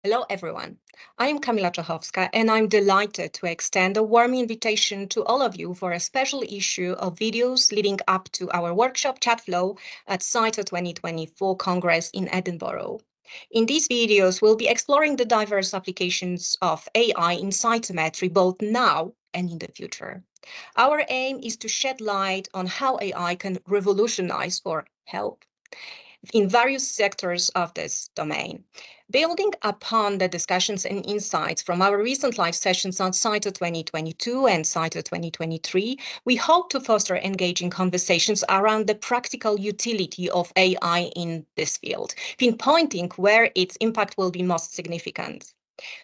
Hello, everyone. I am Kamila Czachowska, and I'm delighted to extend a warm invitation to all of you for a special issue of videos leading up to our workshop Chatflow at CYTO 2024 Congress in Edinburgh. In these videos, we'll be exploring the diverse applications of AI in cytometry, both now and in the future. Our aim is to shed light on how AI can revolutionize or help in various sectors of this domain. Building upon the discussions and insights from our recent live sessions on CYTO 2022 and CYTO 2023, we hope to foster engaging conversations around the practical utility of AI in this field, pinpointing where its impact will be most significant.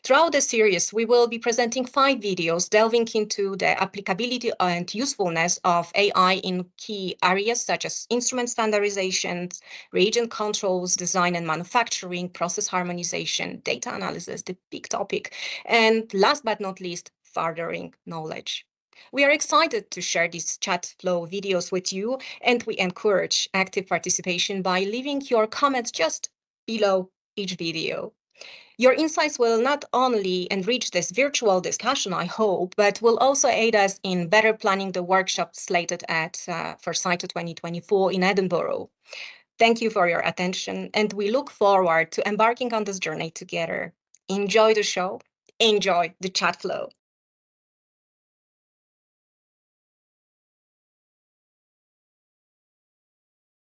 Throughout the series, we will be presenting 5 videos delving into the applicability and usefulness of AI in key areas such as instrument standardizations, reagent controls, design and manufacturing, process harmonization, data analysis, the big topic, and last but not least, furthering knowledge. We are excited to share these chat flow videos with you, and we encourage active participation by leaving your comments just below each video. Your insights will not only enrich this virtual discussion, I hope, but will also aid us in better planning the workshop slated for CYTO 2024 in Edinburgh. Thank you for your attention, and we look forward to embarking on this journey together. Enjoy the show. Enjoy the chat flow.